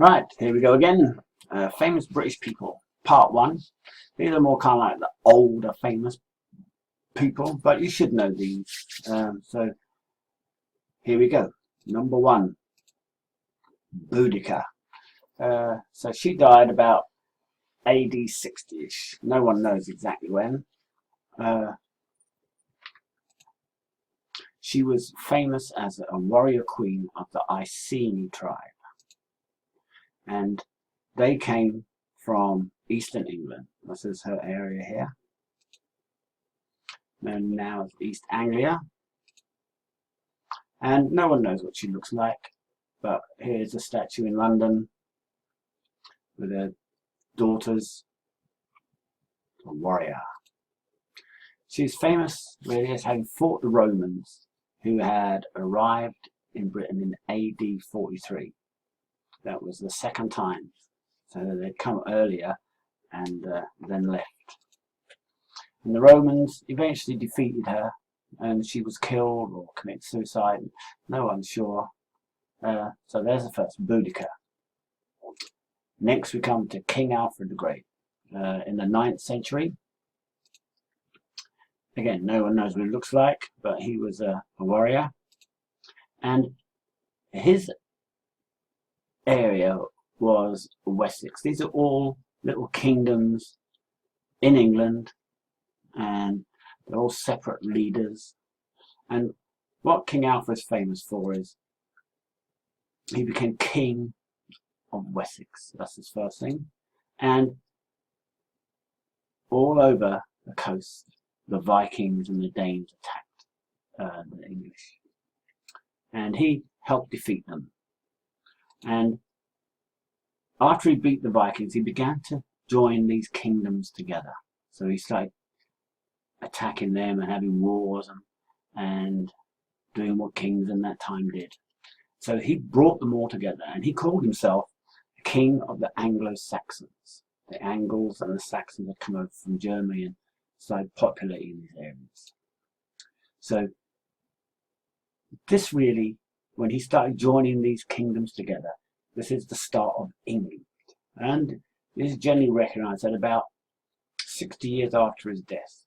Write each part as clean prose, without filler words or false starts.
Right, here we go again. Famous British people, part one. These are more kind of like the older famous people, but you should know these. So here we go. Number one, Boudicca. So she died about AD 60-ish. No one knows exactly when. Uh, she was famous as a warrior queen of the Iceni tribe. And they came from Eastern England. This is her area here, known now as East Anglia. And no one knows what she looks like, but here's a statue in London with her daughters, a warrior. She's famous really as having fought the Romans who had arrived in Britain in AD 43. That was the second time. So they'd come earlier and then left. And the Romans eventually defeated her, and she was killed or committed suicide. No one's sure. So there's the first, Boudicca. Next we come to King Alfred the Great in the 9th century. Again, no one knows what he looks like, but he was a warrior. And his area was Wessex. These are all little kingdoms in England, and they're all separate leaders. And what King Alfred's famous for is he became king of Wessex. That's his first thing. And all over the coast, the Vikings and the Danes attacked the English. And he helped defeat them. And after he beat the Vikings, he began to join these kingdoms together. So he started attacking them and having wars and doing what kings in that time did. So he brought them all together, and he called himself the king of the Anglo-Saxons. The Angles and the Saxons had come over from Germany and started populating these areas. So this really, when he started joining these kingdoms together, this is the start of England. And it is generally recognized that about 60 years after his death,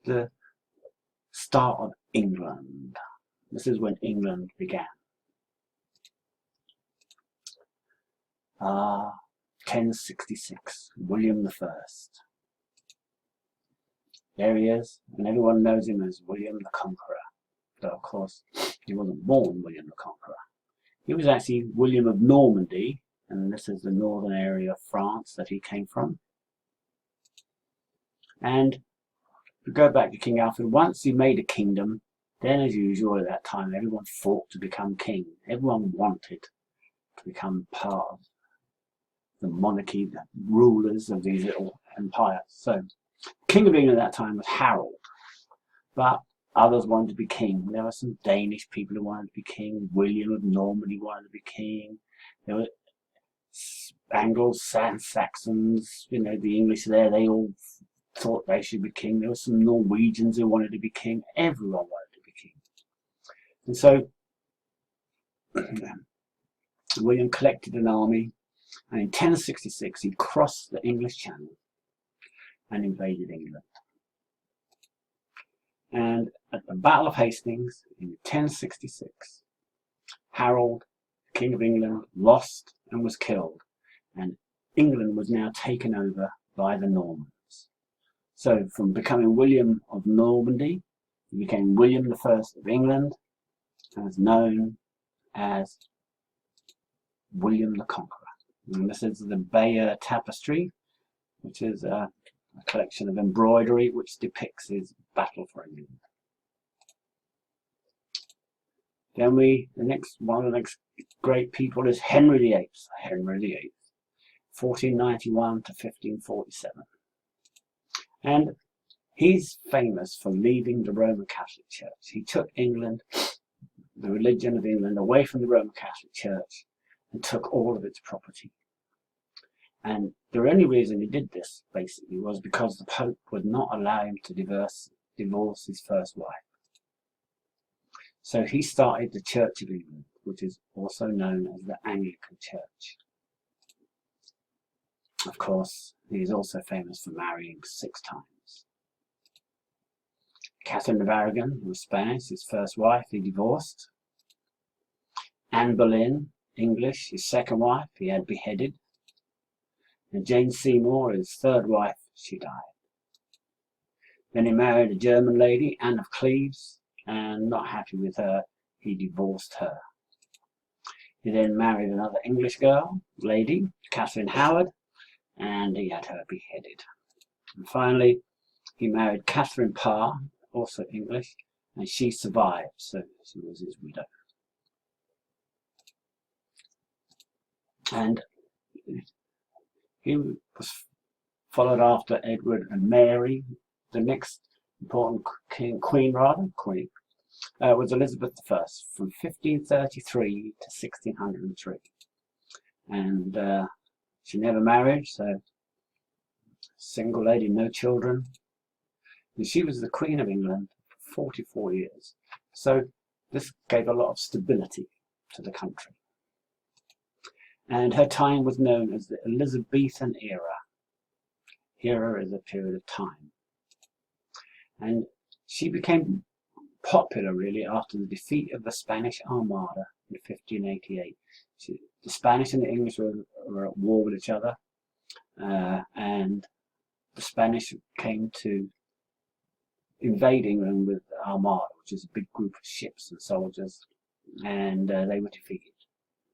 the start of England. This is when England began. 1066, William the First. There he is, and everyone knows him as William the Conqueror. Though, of course, he wasn't born William the Conqueror. He was actually William of Normandy, and this is the northern area of France that he came from. And if we go back to King Alfred, once he made a kingdom, then as usual at that time, everyone fought to become king. Everyone wanted to become part of the monarchy, the rulers of these little empires. So, King of England at that time was Harold, but others wanted to be king. There were some Danish people who wanted to be king. William of Normandy wanted to be king. There were Angles, Saxons, the English there, they all thought they should be king. There were some Norwegians who wanted to be king. Everyone wanted to be king. And so William collected an army, and in 1066 he crossed the English Channel and invaded England. And at the Battle of Hastings in 1066, Harold, King of England, lost and was killed, and England was now taken over by the Normans. So from becoming William of Normandy, he became William the First of England, and is known as William the Conqueror. And this is the Bayeux Tapestry, which is a collection of embroidery which depicts his battle for England. Then one of the next great people is Henry VIII. Henry VIII, 1491 to 1547. And he's famous for leaving the Roman Catholic Church. He took England, the religion of England, away from the Roman Catholic Church and took all of its property. And the only reason he did this, basically, was because the Pope would not allow him to divorce his first wife. So he started the Church of England, which is also known as the Anglican Church. Of course, he is also famous for marrying 6 times. Catherine of Aragon, who was Spanish, his first wife, he divorced. Anne Boleyn, English, his second wife, he had beheaded. And Jane Seymour, his third wife, she died. Then he married a German lady, Anne of Cleves, and not happy with her, he divorced her. He then married another English lady, Catherine Howard, and he had her beheaded. And finally, he married Catherine Parr, also English, and she survived, so she was his widow. And he was followed after Edward and Mary. The next important queen was Elizabeth I, from 1533 to 1603. And she never married, so single lady, no children. And she was the Queen of England for 44 years. So this gave a lot of stability to the country. And her time was known as the Elizabethan era. Era is a period of time. And she became popular really after the defeat of the Spanish Armada in 1588. The Spanish and the English were at war with each other, and the Spanish came to invade England with the Armada, which is a big group of ships and soldiers, and they were defeated.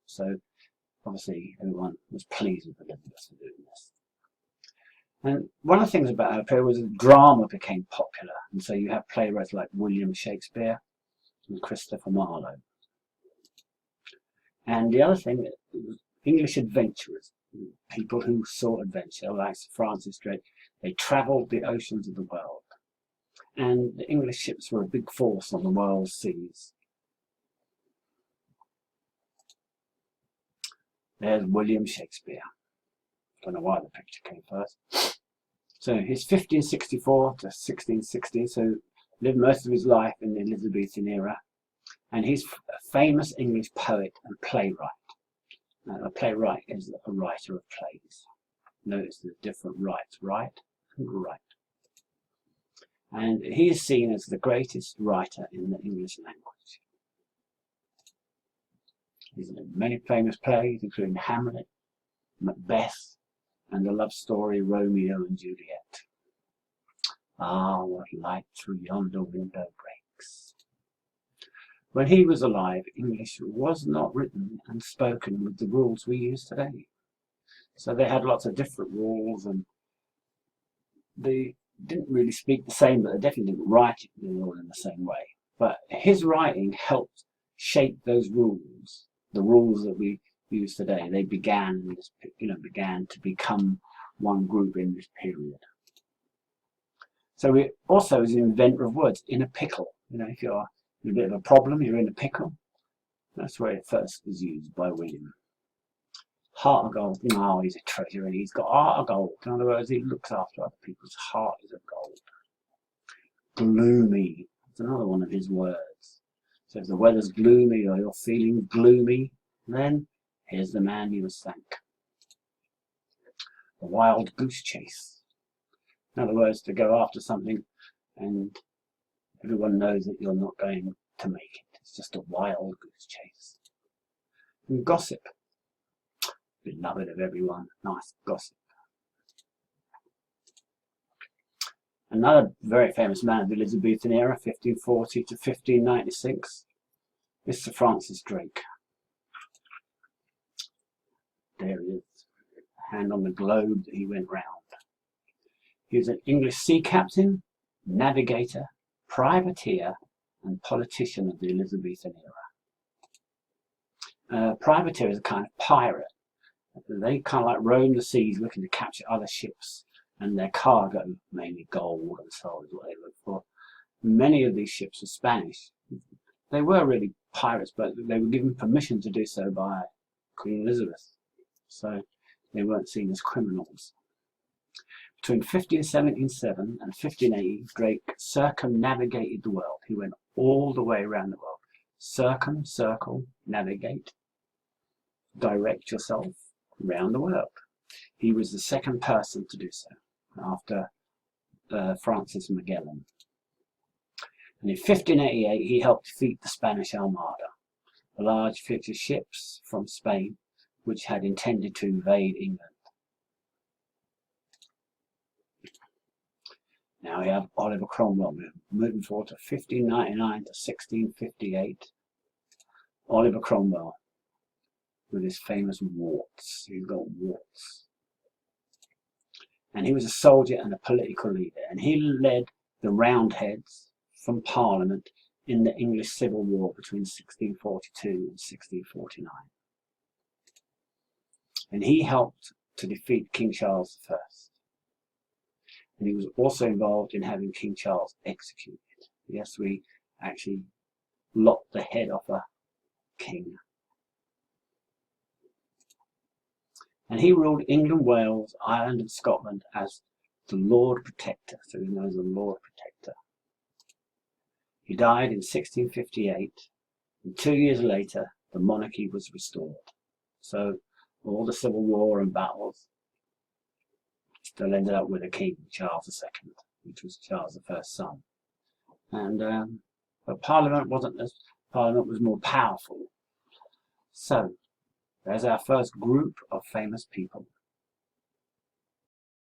So obviously everyone was pleased with Elizabeth for doing this. And one of the things about her period was that drama became popular, and so you have playwrights like William Shakespeare and Christopher Marlowe. And the other thing was English adventurers, people who sought adventure, like Francis Drake. They travelled the oceans of the world, and the English ships were a big force on the world seas. There's William Shakespeare. Don't know why the picture came first. So he's 1564 to 1660, so lived most of his life in the Elizabethan era. And he's a famous English poet and playwright. A playwright is a writer of plays. Notice the different rights, right and right. And he is seen as the greatest writer in the English language. He's in many famous plays, including Hamlet, Macbeth, and the love story Romeo and Juliet. Ah, what light through yonder window breaks. When he was alive, English was not written and spoken with the rules we use today. So they had lots of different rules, and they didn't really speak the same, but they definitely didn't write it all in the same way. But his writing helped shape those rules, the rules that we use today. They began to become one group in this period. So he also is an inventor of words. In a pickle, if you're in a bit of a problem, you're in a pickle. That's where it first was used by William. Heart of gold. He's a treasure, and he's got heart of gold. In other words, he looks after other people's heart is of gold. Gloomy. That's another one of his words. So if the weather's gloomy or you're feeling gloomy, then here's the man you must thank. The wild goose chase. In other words, to go after something and everyone knows that you're not going to make it. It's just a wild goose chase. And gossip. Beloved of everyone. Nice gossip. Another very famous man of the Elizabethan era, 1540 to 1596, is Sir Francis Drake. There he is, hand on the globe that he went round. He was an English sea captain, navigator, privateer, and politician of the Elizabethan era. Privateer is a kind of pirate. They kind of like roam the seas looking to capture other ships, and their cargo, mainly gold and so, is what they look for. Many of these ships were Spanish. They were really pirates, but they were given permission to do so by Queen Elizabeth. So they weren't seen as criminals. Between 1577 and 1580, Drake circumnavigated the world. He went all the way around the world. Circle, navigate, direct yourself around the world. He was the second person to do so, after Francis Magellan. And in 1588 he helped defeat the Spanish Armada, a large fleet of ships from Spain which had intended to invade England. Now we have Oliver Cromwell, moving forward to 1599 to 1658. Oliver Cromwell, with his famous warts. He's got warts. And he was a soldier and a political leader, and he led the Roundheads from Parliament in the English Civil War between 1642 and 1649. And he helped to defeat King Charles I. And he was also involved in having King Charles executed. Yes, we actually lopped the head off a king. And he ruled England, Wales, Ireland and Scotland as the Lord Protector, so he knows the Lord Protector. He died in 1658, and 2 years later the monarchy was restored. So all the civil war and battles still ended up with a king, Charles II, which was Charles I's son. And but Parliament was more powerful. So there's our first group of famous people.